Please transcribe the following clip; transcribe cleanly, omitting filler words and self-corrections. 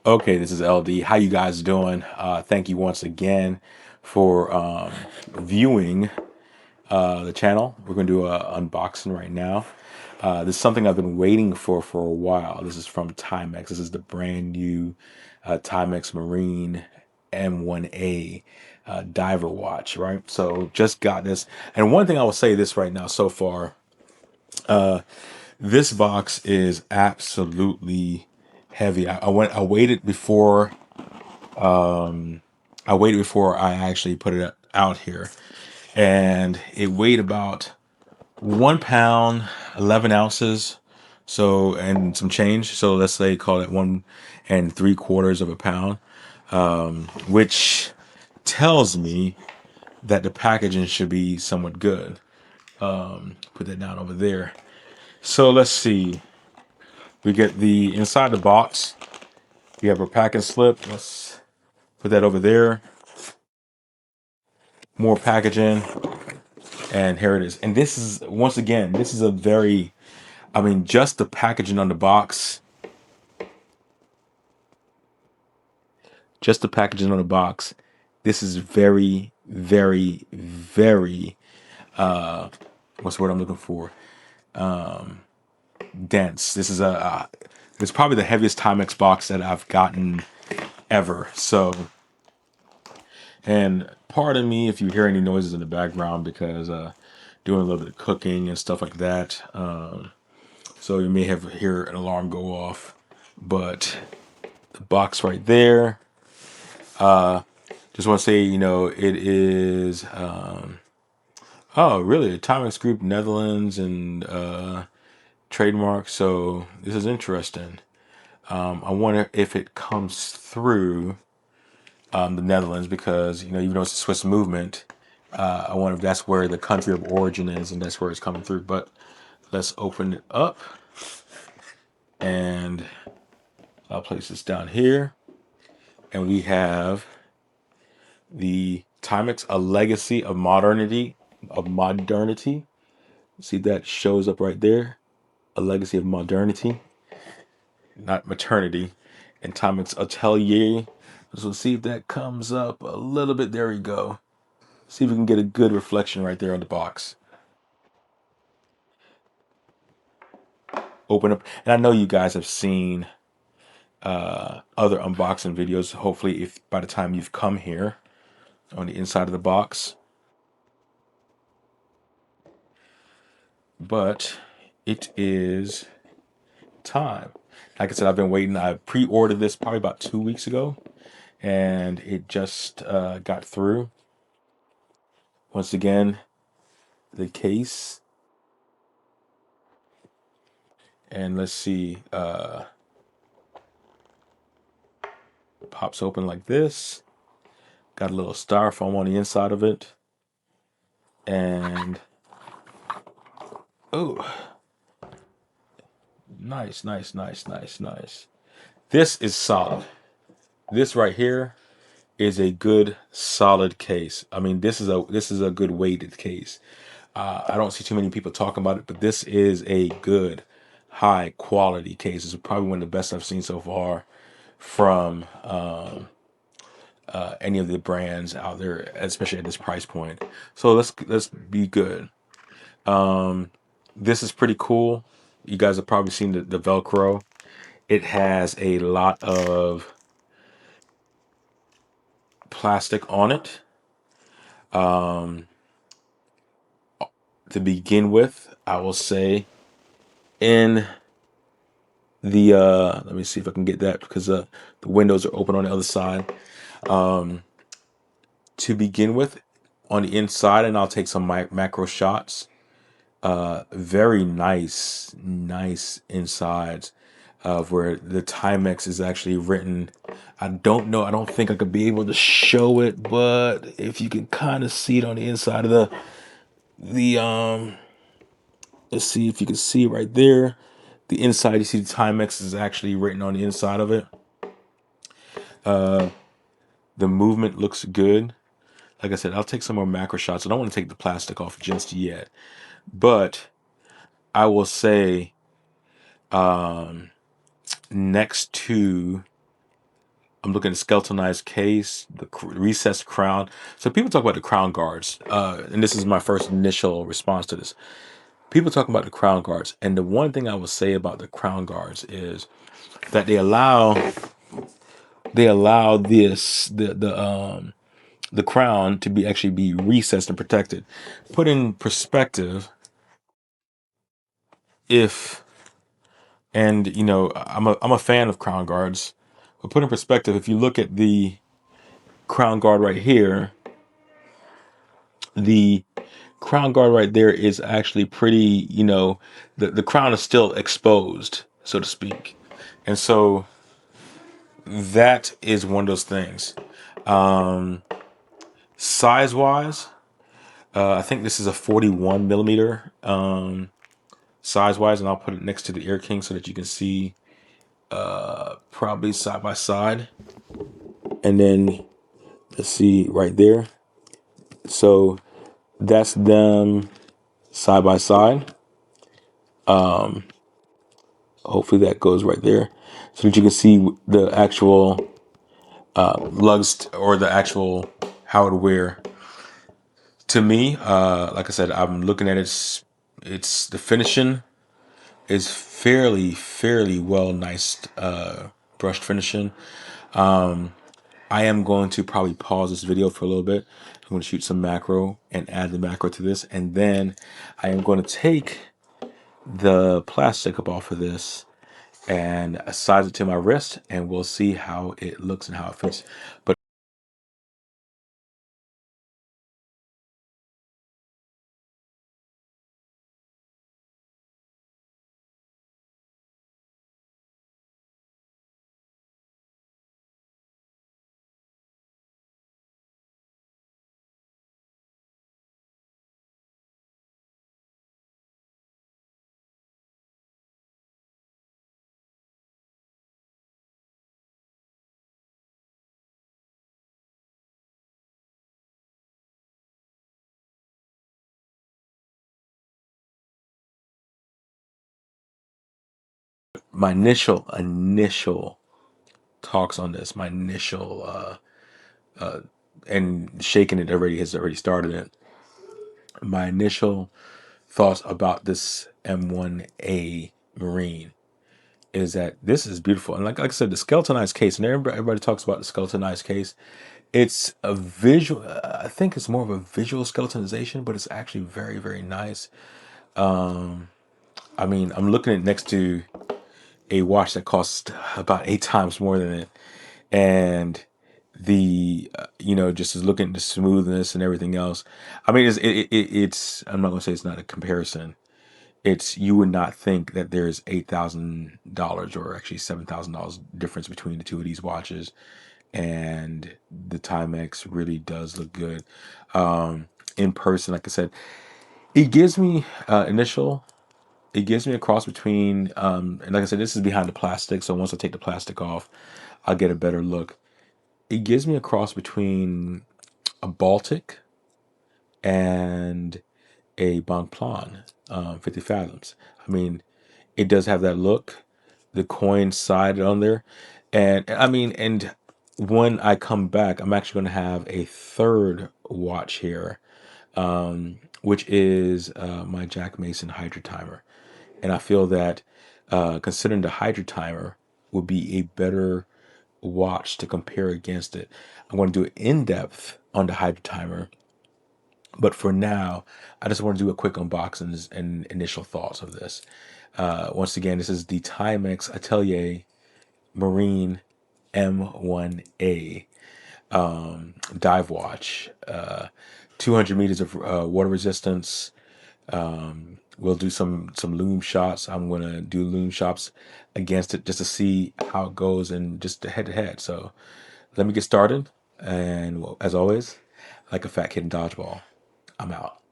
Okay, this is LD. How you guys doing? Thank you once again for viewing the channel. We're going to do an unboxing right now. This is something I've been waiting for a while. This is from Timex. This is the brand new Timex Marine M1a diver watch, right? So just got this. And one thing I will say this right now so far, this box is absolutely heavy. I waited before I actually put it out here, and it weighed about 1 pound, 11 ounces. So, and some change. So let's say call it 1 3/4 of a pound, which tells me that the packaging should be somewhat good. Put that down over there. So let's see. We get the inside the box. We have our packing slip. Let's put that over there. More packaging. And here it is. And this is, once again, this is a very, I mean, just the packaging on the box, just the packaging on the box. This is very, very, very, what's the word I'm looking for? Dense. This is it's probably the heaviest Timex box that I've gotten ever. So, and pardon me if you hear any noises in the background because doing a little bit of cooking and stuff like that. So you may have hear an alarm go off, but the box right there. Just want to say, it is. Oh, really? Timex Group Netherlands and trademark. So this is interesting. I wonder if it comes through the Netherlands because even though it's a Swiss movement, I wonder if that's where the country of origin is and that's where it's coming through. But let's open it up and I'll place this down here, and we have the Timex, a legacy of modernity. See, that shows up right there. A legacy of modernity, not maternity. And Timex Atelier. So see if that comes up a little bit. There we go. See if we can get a good reflection right there on the box. Open up. And I know you guys have seen other unboxing videos. Hopefully, if by the time you've come here, on the inside of the box. But it is time. Like I said, I've been waiting. I pre-ordered this probably about 2 weeks ago, and it just got through. Once again, the case, and let's see, pops open like this. Got a little styrofoam on the inside of it, and oh, nice, nice, nice, nice, nice. This is solid. This right here is a good solid case. I mean, this is a good weighted case. I don't see too many people talking about it, but this is a good high quality case. It's probably one of the best I've seen so far from any of the brands out there, especially at this price point. So let's be good. This is pretty cool. You guys have probably seen the Velcro. It has a lot of plastic on it. To begin with, I will say in the let me see if I can get that because the windows are open on the other side. To begin with, on the inside, and I'll take some macro shots. Very nice, nice insides of where the Timex is actually written. I don't know. I don't think I could be able to show it, but if you can kind of see it on the inside of the let's see if you can see right there. The inside, you see the Timex is actually written on the inside of it. The movement looks good. Like I said, I'll take some more macro shots. I don't want to take the plastic off just yet, but I will say next to I'm looking at skeletonized case, the recessed crown. So people talk about the crown guards, and this is my first initial response to this. People talk about the crown guards, and the one thing I will say about the crown guards is that they allow the crown to be actually be recessed and protected. Put in perspective, if and I'm a fan of crown guards, but put in perspective, if you look at the crown guard right here, the crown guard right there is actually pretty, the crown is still exposed, so to speak. And so that is one of those things. Size wise, I think this is a 41 millimeter size wise, and I'll put it next to the Air King so that you can see probably side by side. And then let's see right there. So that's them side by side. Hopefully that goes right there so that you can see the actual lugs, or the actual how it wear. To me, like I said, I'm looking at it's the finishing is fairly well, nice brushed finishing. I am going to probably pause this video for a little bit. I'm going to shoot some macro and add the macro to this, and then I am going to take the plastic up off of this and size it to my wrist, and we'll see how it looks and how it fits. But my initial talks on this, my initial and shaking it already has already started it. My initial thoughts about this M1a Marine is that this is beautiful, and like I said, the skeletonized case, and everybody talks about the skeletonized case. It's a visual. I think it's more of a visual skeletonization, but it's actually very nice. I mean, I'm looking at next to a watch that costs about 8 times more than it, and the just as looking at the smoothness and everything else. I mean, it's I'm not gonna say it's not a comparison. It's, you would not think that there's $8,000 or actually $7,000 difference between the two of these watches, and the Timex really does look good in person. Like I said, it gives me initial. It gives me a cross between, and like I said, this is behind the plastic. So once I take the plastic off, I'll get a better look. It gives me a cross between a Baltic and a Bonplan, 50 Fathoms. I mean, it does have that look, the coin side on there. And I mean, and when I come back, I'm actually going to have a third watch here, which is my Jack Mason Hydra Timer. And I feel that considering the Hydra Timer would be a better watch to compare against it. I'm going to do it in depth on the Hydra Timer, but for now, I just want to do a quick unboxing and initial thoughts of this. Once again, this is the Timex Atelier Marine M1a dive watch. 200 meters of water resistance. We'll do some LUME shots. I'm gonna do LUME shots against it just to see how it goes, and just head to head. So let me get started. And well, as always, like a fat kid in dodgeball, I'm out.